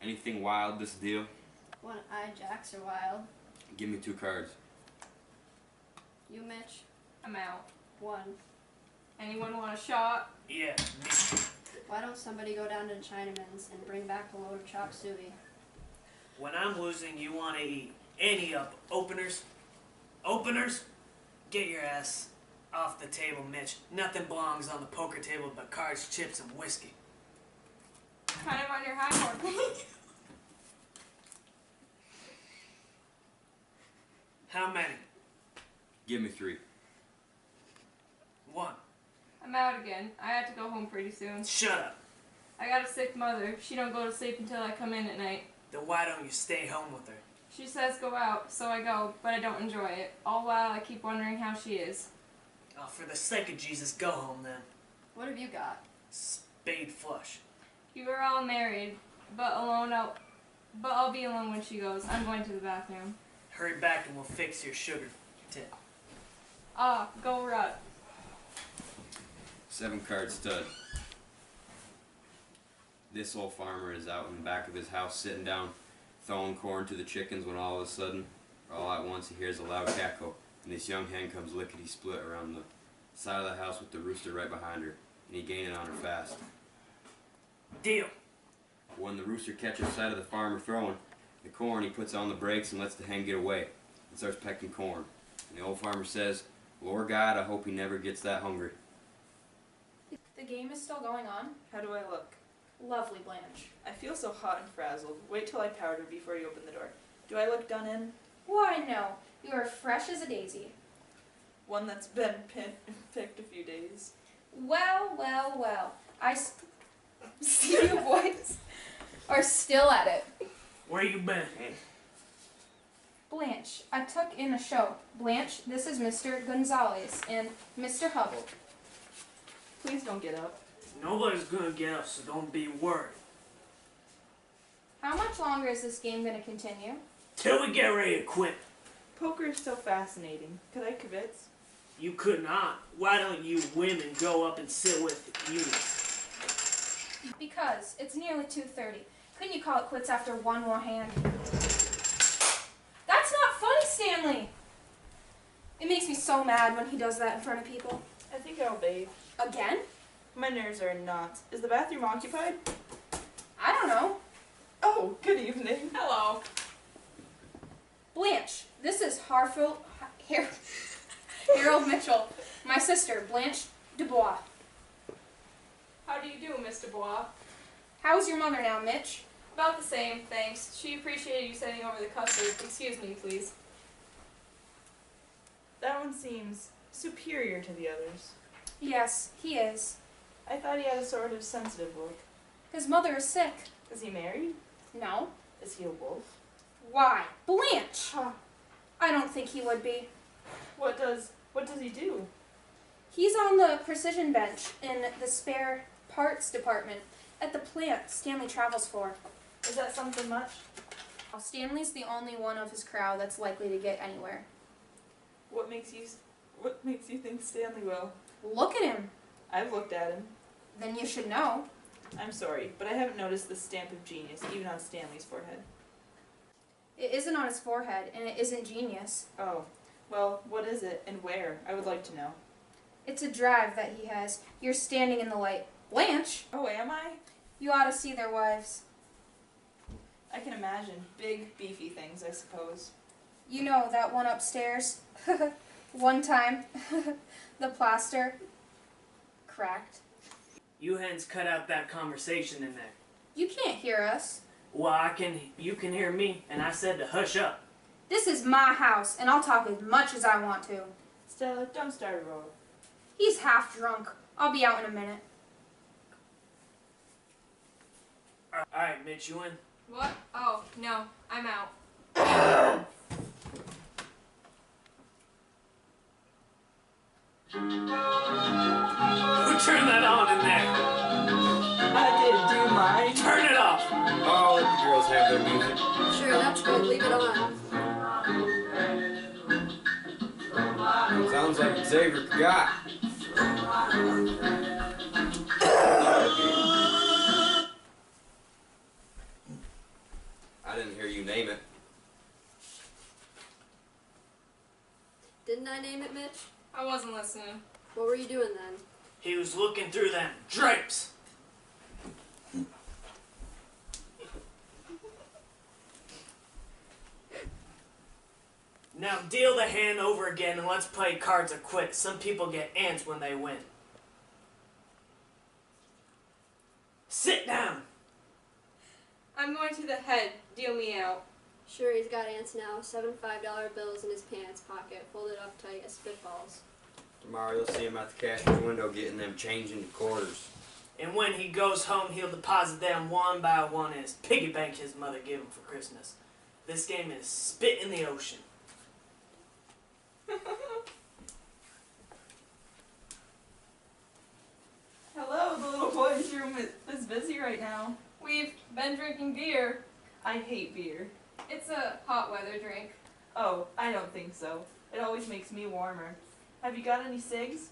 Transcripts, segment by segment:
Anything wild this deal? One-eyed jacks are wild. Give me 2 cards. You, Mitch? I'm out. 1. Anyone want a shot? Yeah, me. Why don't somebody go down to the Chinaman's and bring back a load of chop suey? When I'm losing, you want to eat any up openers? Openers? Get your ass off the table, Mitch. Nothing belongs on the poker table but cards, chips, and whiskey. Kind of on your high horse. How many? Give me 3. 1. I'm out again. I have to go home pretty soon. Shut up. I got a sick mother. She don't go to sleep until I come in at night. Then why don't you stay home with her? She says go out, so I go, but I don't enjoy it. All while I keep wondering how she is. Oh, for the sake of Jesus, go home then. What have you got? Spade flush. You were all married, but I'll be alone when she goes. I'm going to the bathroom. Hurry back and we'll fix your sugar tip. Ah, go rut. 7 card stud. This old farmer is out in the back of his house sitting down, throwing corn to the chickens when all of a sudden, all at once, he hears a loud cackle, and this young hen comes lickety-split around the side of the house with the rooster right behind her, and he gaining on her fast. Deal. When the rooster catches sight of the farmer throwing the corn, he puts on the brakes and lets the hen get away and starts pecking corn. And the old farmer says, "Lord God, I hope he never gets that hungry." The game is still going on. How do I look? Lovely, Blanche. I feel so hot and frazzled. Wait till I powder before you open the door. Do I look done in? Why, no. You are fresh as a daisy. One that's been picked a few days. Well, well, well. See you boys are still at it. Where you been? Blanche, I took in a show. Blanche, this is Mr. Gonzalez and Mr. Hubble. Please don't get up. Nobody's gonna get up, so don't be worried. How much longer is this game going to continue? Till we get ready to quit. Poker is so fascinating. Could I kibitz? You could not. Why don't you women go up and sit with you? Because it's nearly 2:30. Couldn't you call it quits after one more hand? That's not funny, Stanley! It makes me so mad when he does that in front of people. I think I'll bathe. Again? My nerves are in knots. Is the bathroom occupied? I don't know. Oh, good evening. Hello. Blanche, this is Harold Mitchell. My sister, Blanche Dubois. How do you do, Mr. Bois? How's your mother now, Mitch? About the same, thanks. She appreciated you sending over the custard. Excuse me, please. That one seems superior to the others. Yes, he is. I thought he had a sort of sensitive look. His mother is sick. Is he married? No. Is he a wolf? Why? Blanche! Huh. I don't think he would be. What does he do? He's on the precision bench in the spare parts department at the plant Stanley travels for. Is that something much? Stanley's the only one of his crowd that's likely to get anywhere. What makes you think Stanley will? Look at him. I've looked at him. Then you should know. I'm sorry, but I haven't noticed the stamp of genius, even on Stanley's forehead. It isn't on his forehead, and it isn't genius. Oh, well, what is it, and where? I would like to know. It's a drive that he has. You're standing in the light. Blanche! Oh, am I? You ought to see their wives. I can imagine. Big, beefy things, I suppose. You know, that one upstairs. One time, the plaster cracked. You hens cut out that conversation in there. You can't hear us. Well, you can hear me, and I said to hush up. This is my house, and I'll talk as much as I want to. Stella, don't start a row. He's half drunk. I'll be out in a minute. Alright, Mitch, you in? What? Oh, no. I'm out. Who turned that on in there? I did, do you mind? Turn it off! Oh, let the girls have their music. Sure, that's good. Leave it on. Sounds like Xavier forgot. name it, Mitch? I wasn't listening. What were you doing then? He was looking through them drapes. Now deal the hand over again and let's play cards or quit. Some people get ants when they win. Sit down. I'm going to the head. Deal me out. Sure, he's got ants now. 7 $5 bills in his pants pocket, folded up tight as spitballs. Tomorrow you'll see him at the cashier's window getting them changed into quarters. And when he goes home, he'll deposit them one by one in his piggy bank his mother gave him for Christmas. This game is spit in the ocean. Hello, the little boys' room is busy right now. We've been drinking beer. I hate beer. It's a hot weather drink. Oh, I don't think so. It always makes me warmer. Have you got any cigs?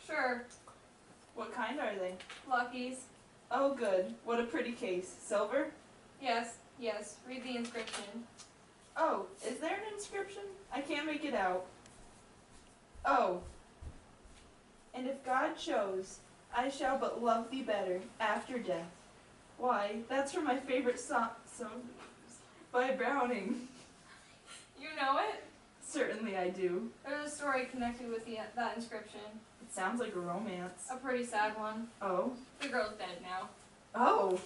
Sure. What kind are they? Luckies. Oh, good. What a pretty case. Silver? Yes, yes. Read the inscription. Oh, is there an inscription? I can't make it out. Oh. And if God chose, I shall but love thee better after death. Why, that's from my favorite song by Browning. You know it? Certainly I do. There's a story connected with that inscription. It sounds like a romance. A pretty sad one. Oh. The girl's dead now. Oh.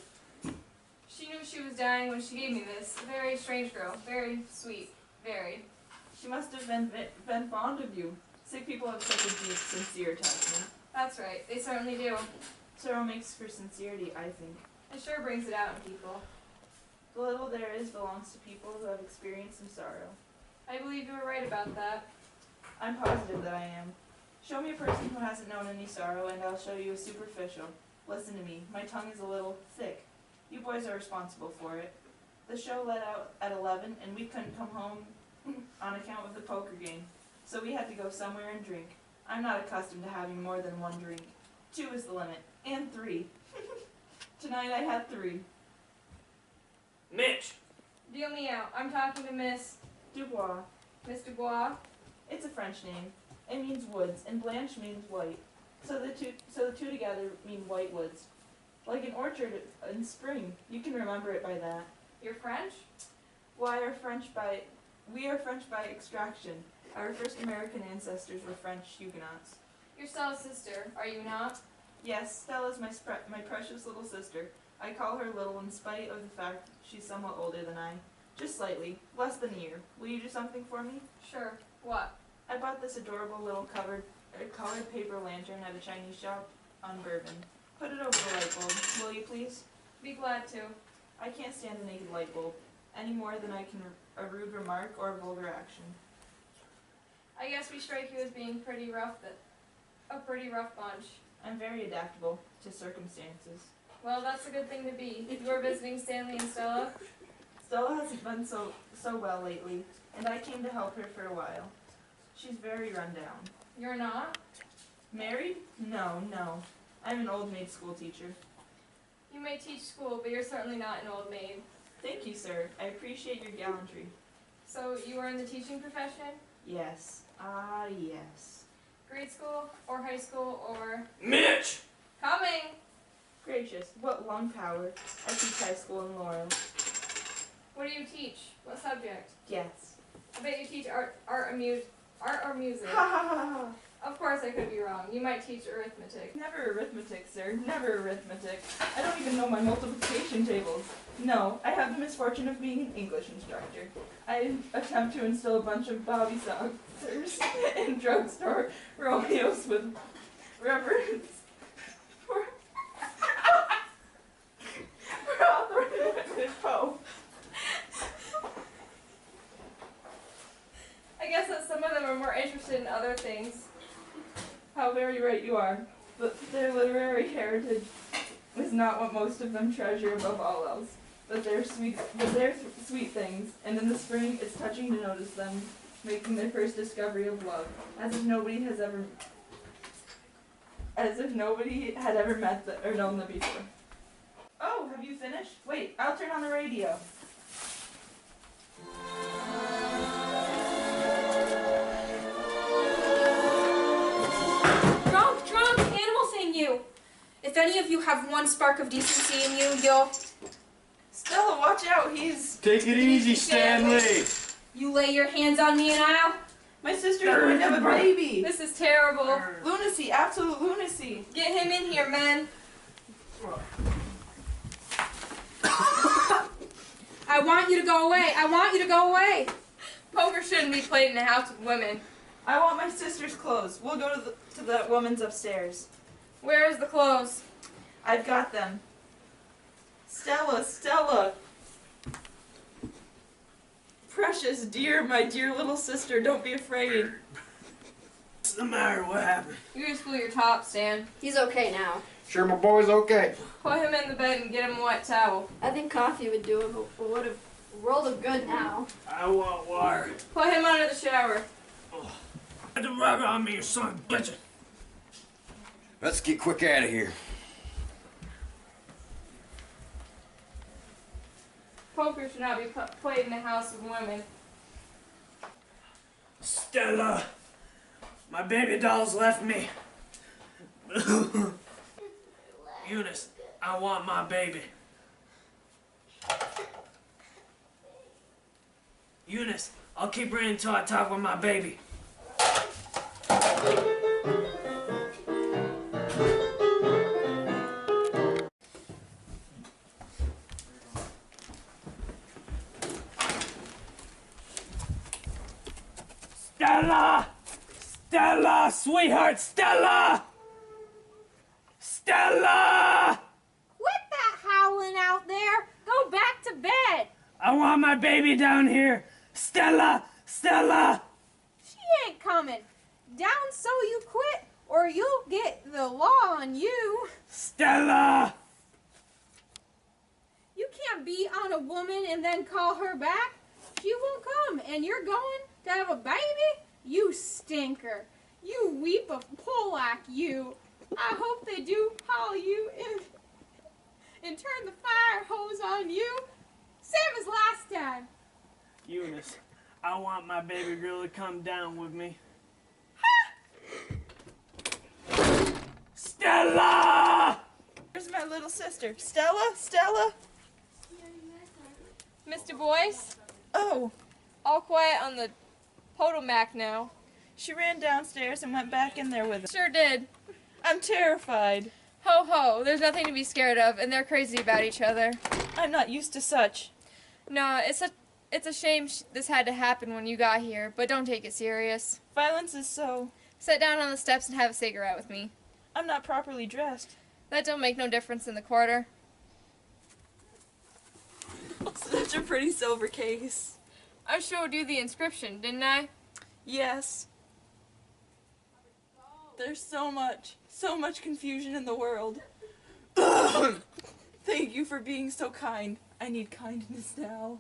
She knew she was dying when she gave me this. A very strange girl. Very sweet. Very. She must have been fond of you. Sick people have such a deep, sincere attachment. That's right. They certainly do. Sorrow makes for sincerity, I think. It sure brings it out in people. The little there is belongs to people who have experienced some sorrow. I believe you were right about that. I'm positive that I am. Show me a person who hasn't known any sorrow, and I'll show you a superficial. Listen to me. My tongue is a little thick. You boys are responsible for it. The show let out at 11, and we couldn't come home on account of the poker game. So we had to go somewhere and drink. I'm not accustomed to having more than one drink. 2 is the limit. And 3. Tonight I had 3. Mitch! Deal me out. I'm talking to Miss Dubois. Dubois. It's a French name. It means woods, and Blanche means white. So the two together mean white woods. Like an orchard in spring. You can remember it by that. You're French? We are French by extraction. Our first American ancestors were French Huguenots. You're Stella's sister, are you not? Yes, Stella's my precious little sister. I call her little in spite of the fact she's somewhat older than I. Just slightly. Less than a year. Will you do something for me? Sure. What? I bought this adorable little colored paper lantern at a Chinese shop on Bourbon. Put it over the light bulb, will you please? Be glad to. I can't stand a naked light bulb, any more than I can a rude remark or a vulgar action. I guess we strike you as being pretty rough, a pretty rough bunch. I'm very adaptable to circumstances. Well, that's a good thing to be. You were visiting Stanley and Stella? Stella hasn't been so well lately, and I came to help her for a while. She's very run down. You're not? Married? No. I'm an old maid school teacher. You may teach school, but you're certainly not an old maid. Thank you, sir. I appreciate your gallantry. So you are in the teaching profession? Yes. Ah, yes. Grade school, or high school, or... Mitch! Coming! Gracious, what lung power. I teach high school in Laurel. What do you teach? What subject? Yes. I bet you teach art or music. Ha ha ha ha! Of course I could be wrong. You might teach arithmetic. Never arithmetic, sir. Never arithmetic. I don't even know my multiplication tables. No, I have the misfortune of being an English instructor. I attempt to instill a bunch of Bobby Soxers in drugstore Romeos with reverence for authoritative Poe. I guess that some of them are more interested in other things. How very right you are. But their literary heritage is not what most of them treasure above all else. But they're sweet things, and in the spring it's touching to notice them making their first discovery of love, as if nobody had ever met or known them before. Oh, have you finished? Wait, I'll turn on the radio. If any of you have one spark of decency in you, you'll... Stella, watch out, he's... Take it easy, Stanley! You lay your hands on me and I'll... My sister's going to have a baby! This is terrible. Lunacy, absolute lunacy! Get him in here, men. I want you to go away. I want you to go away. Poker shouldn't be played in a house with women. I want my sister's clothes. We'll go to the woman's upstairs. Where is the clothes? I've got them. Stella, Stella! Precious, dear, my dear little sister, don't be afraid. What's the matter? What happened? You just blew your top, Stan. He's okay now. Sure, my boy's okay. Put him in the bed and get him a wet towel. I think coffee would do him a world of good now. I want water. Put him under the shower. Get the rug on me, you son of a bitch. Let's get quick out of here. Poker should not be played in a house with women. Stella, my baby doll's left me. Eunice, I want my baby. Eunice, I'll keep her in until I talk with my baby. Stella! Stella, sweetheart, Stella! Stella! Quit that howling out there. Go back to bed. I want my baby down here. Stella! Stella! She ain't coming. Down so you quit, or you'll get the law on you. Stella! You can't beat on a woman and then call her back. She won't come, and you're going to have a baby? You stinker. You weep of Polak, you. I hope they do haul you and turn the fire hose on you. Same as last time. Eunice, I want my baby girl to come down with me. Stella! Where's my little sister? Stella? Stella? Mr. Boyce, Oh, all quiet on the Potomac now. she ran downstairs and went back in there with us. Sure did. I'm terrified. Ho ho, there's nothing to be scared of, and they're crazy about each other. I'm not used to such. No, it's a shame this had to happen when you got here, but don't take it serious. Violence is so... Sit down on the steps and have a cigarette with me. I'm not properly dressed. That don't make no difference in the quarter. Such a pretty silver case. I showed you the inscription, didn't I? Yes. There's so much confusion in the world. Thank you for being so kind. I need kindness now.